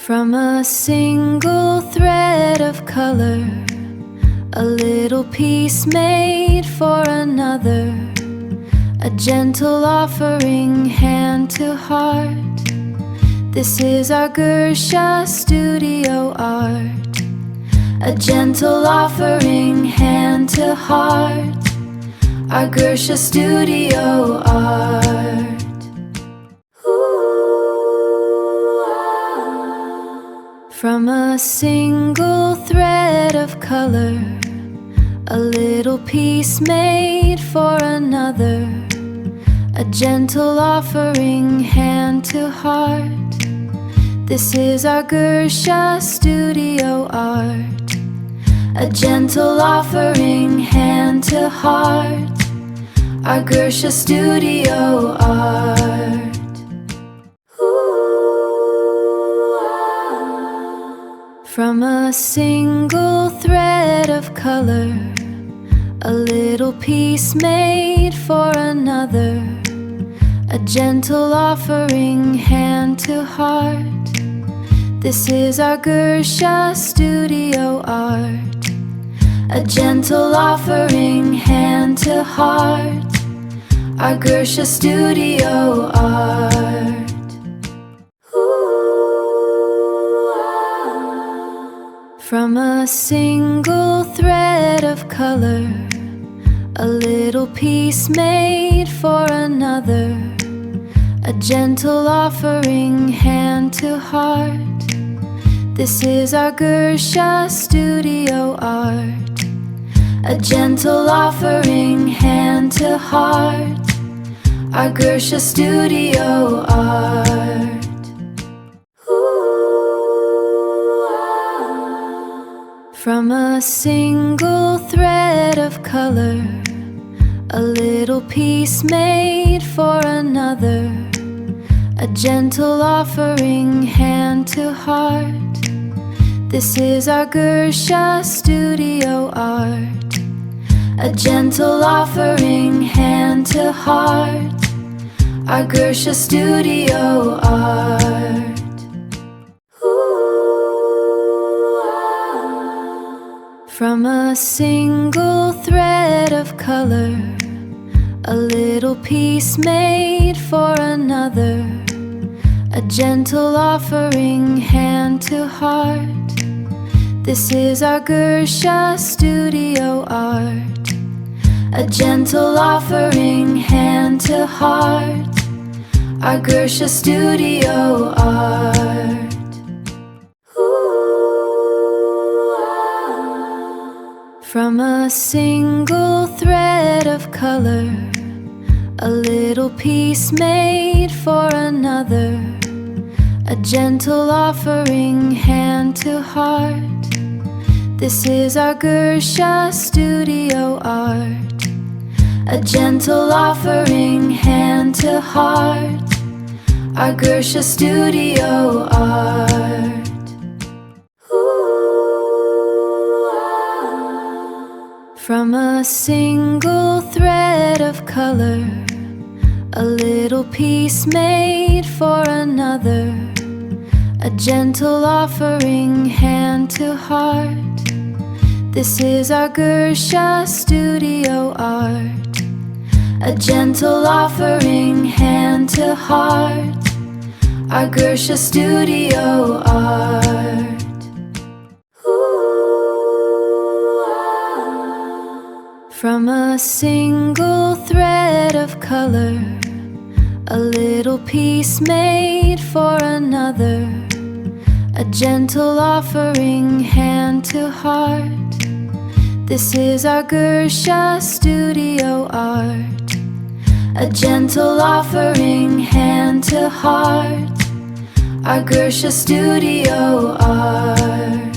From a single thread of color, a little piece made for another, a gentle offering hand to heart. This is our Gersha studio art, a gentle offering hand to heart, our Gersha studio art. From a single thread of color, a little piece made for another, a gentle offering hand to heart. This is our Gersha studio art, a gentle offering hand to heart, our Gersha studio art. From a single thread of color, a little piece made for another, a gentle offering hand to heart. This is our Gersha studio art, a gentle offering hand to heart, our Gersha studio art. From a single thread of color, a little piece made for another, a gentle offering hand to heart. This is our Gersha studio art, a gentle offering hand to heart, our Gersha studio art. From a single thread of color, a little piece made for another, a gentle offering hand to heart. This is our Gersha studio art, a gentle offering hand to heart, our Gersha studio art. From a single thread of color, a little piece made for another, a gentle offering hand to heart. This is our Gersha studio art, a gentle offering hand to heart, our Gersha studio art. From a single thread of color, a little piece made for another, a gentle offering hand to heart. This is our Gersha studio art, a gentle offering hand to heart, our Gersha studio art. From a single thread of color, a little piece made for another, a gentle offering hand to heart. This is our Gersha studio art, a gentle offering hand to heart, our Gersha studio art. From a single thread of color, a little piece made for another, a gentle offering hand to heart. This is our Gersha studio art, a gentle offering hand to heart, our Gersha studio art.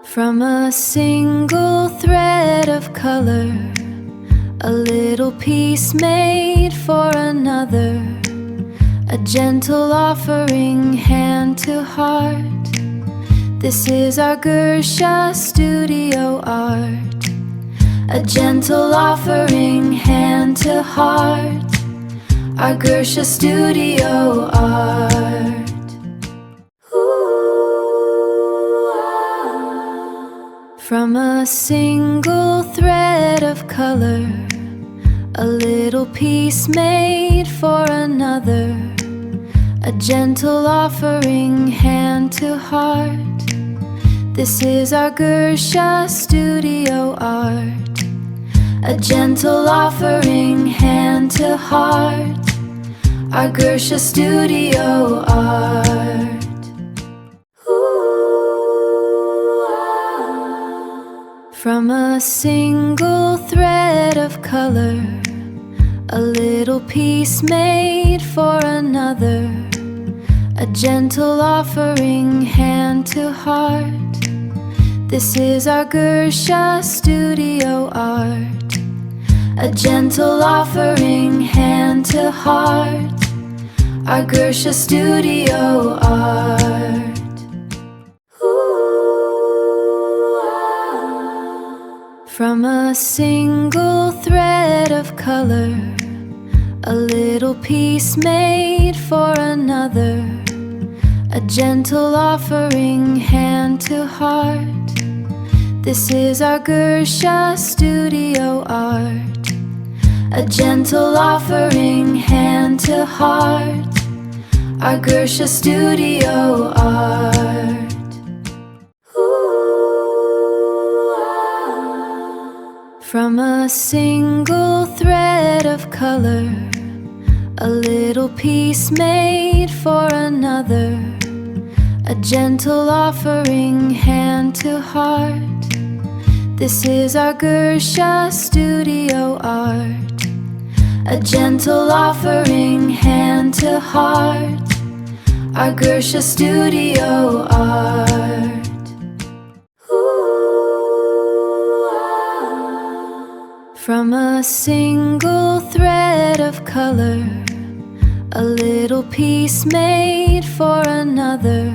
From a single thread of color, a little piece made for another, a gentle offering hand to heart. This is our Gersha studio art, a gentle offering hand to heart, our Gersha studio art. From a single thread of color, a little piece made for another, a gentle offering hand to heart. This is our Gersha studio art, a gentle offering hand to heart, our Gersha studio art. From a single thread of color, a little piece made for another, a gentle offering hand to heart. This is our Gersha studio art, a gentle offering hand to heart, our Gersha studio art. From a single thread of color, a little piece made for another, a gentle offering hand to heart. This is our Gersha studio art, a gentle offering hand to heart, our Gersha studio art. From a single thread of color, a little piece made for another, a gentle offering hand to heart. This is our Gersha studio art, a gentle offering hand to heart, our Gersha studio art. From a single thread of color, a little piece made for another,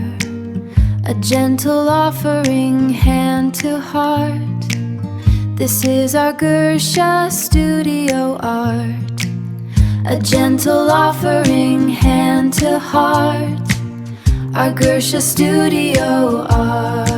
a gentle offering hand to heart. This is our Gersha studio art, a gentle offering hand to heart, our Gersha studio art.